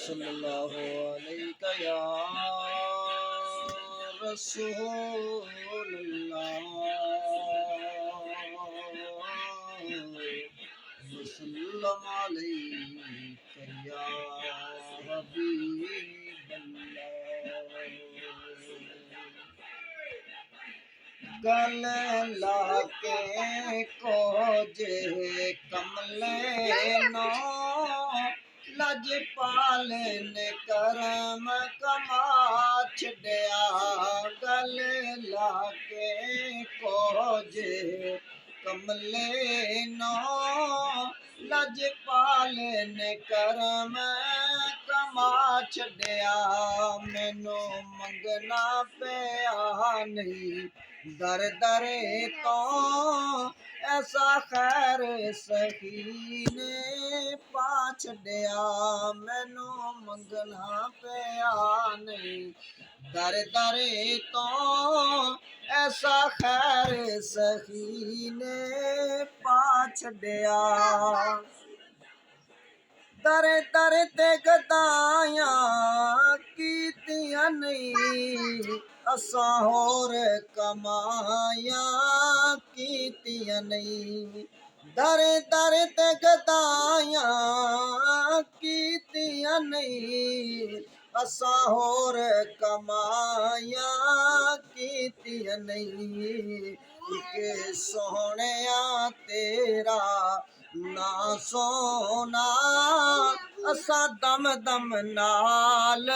सल्लल्लाहु अलैका या रसूलल्लाह वसल्लम अलैका या हबीबल्लाह। गल लाके को जे कमले नो लजपाल ने करम कमा छड़िया। गल लाके को जे कमले नो लजपाल ने करम कमा छड़िया। मैनू मंगना पिया नहीं दर दरे तो ऐसा खैर सही ने पा छड़िया। मैनू मंगना पिया नहीं दर दरे तो ऐसा खैर सही ने पा छड़िया। दरे दरे ते गदाइयां कीतियां नहीं असां होर कमाया कीतियां नहीं। दरे दरे ते गदाइयां कीतियां नहीं असां होर कमाया कीतियां नहीं। के सोहणिया तेरा ना सोना असा दम दम नाल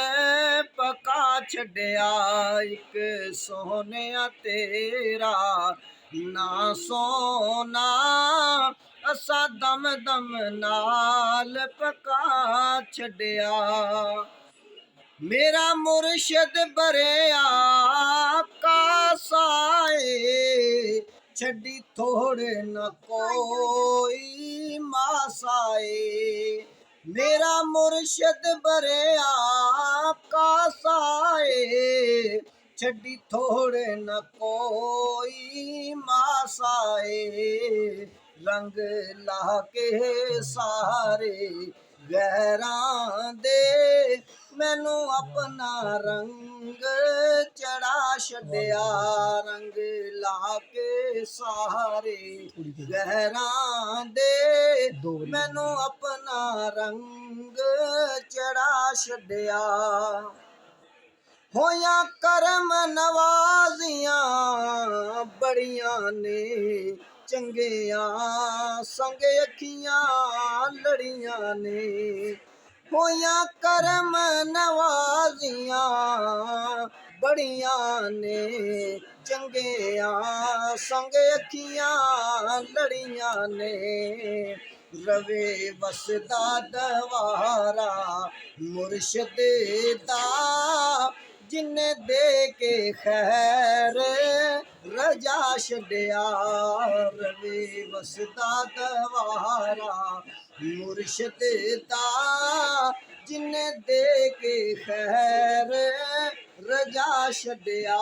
पका छड़िया। एक सोहणिया तेरा ना सोना असा दम दम नाल पका छड़िया। मेरा मुर्शद बरिया कासाए छड़ी थोड़े न कोई मासाए। मेरा मुर्शद बरिया कासाए छड़ी थोड़े न कोई मासाए। रंग ला के सारे गैरां दे मैनू अपना रंग चढ़ा छड़िया। रंग ला के सारे गैरां दे मैनू अपना रंग चढ़ा छड़िया। होया करम नवाजियां बड़ियां ने चंगिया संग अखियां लड़ियां ने। होया करम नवाजियां बड़ियां ने चंगिया संग अखियां लड़ियां ने। रवे वसदा दवारा मुर्शद दा जिन्ने दे के खैर रजा छड़िया। रवे वसदा दवारा मुर्शद दा जिन्ने दे के खैर रजा छड़िया।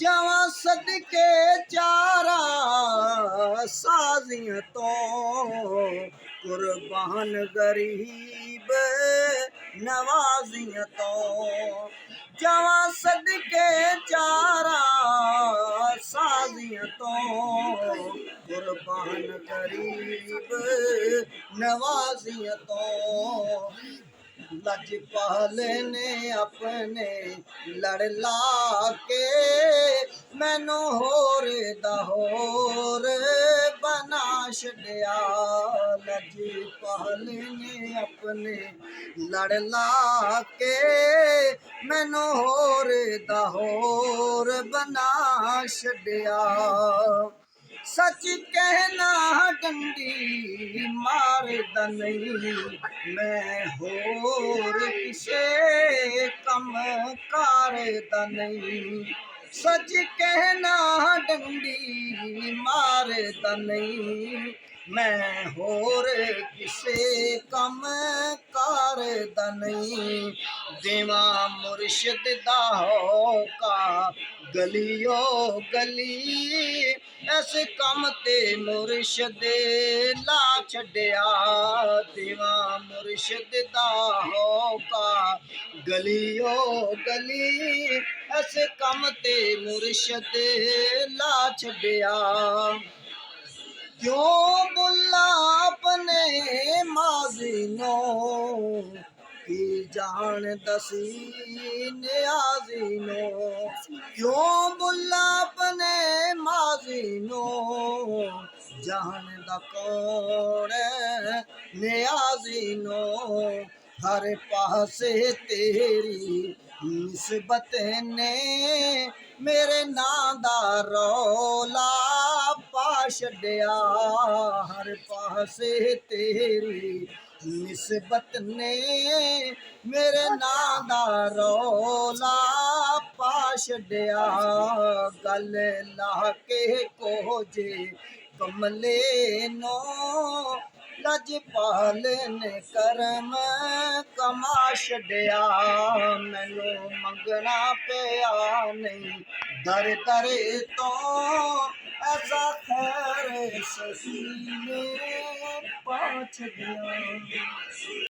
जावा सदके चारा साजियां तो कुर्बान गरीब नवाजियां तो। जावा सदके चारा साजियां तो कुर्बान गरीब नवाजियां तो। लजपाल ने अपने लड़ ला के मैनू होर दा होर बना छड़िया। लजपाल ने अपने लड़ ला के मैनू होर दा होर बना छड़िया। सच कहना डंडी मारदा नहीं मैं होर किसे कम करदा नहीं। सच कहना डंडी मारदा नहीं मैं होर किसे कम करदा नहीं। देवा मुर्शद दा होका गलियो गली ਇਸ ਕੰਮ ਤੇ ਮੁਰਸ਼ਦ ਲਾ ਛੱਡਿਆ ਦੇਵਾ ਮੁਰਸ਼ਦ ਦਾ ਹੋਕਾ ਗਲੀਓ ਗਲੀ ਇਸ ਕੰਮ ਤੇ ਮੁਰਸ਼ਦ ਲਾ ਛੱਡਿਆ क्यों बुला अपने माज़ीनो की जान दसी नियाज़ीनो क्यों बुला अपने माज़ीनो जान दा कौन नियाज़ीनो हर पासे तेरी निस्बत ने मेरे नां दा रौला पा छड्डिया हर पासे तेरी निस्बत ने मेरे नां दा रौला पा छड्डिया गल ला के कोजे कमले नो लजपाल ने करम कमा छड्डिया मैनू मंगना पिया नहीं दर दर तो ऐसा खैर ससी ने पा छड्डिया।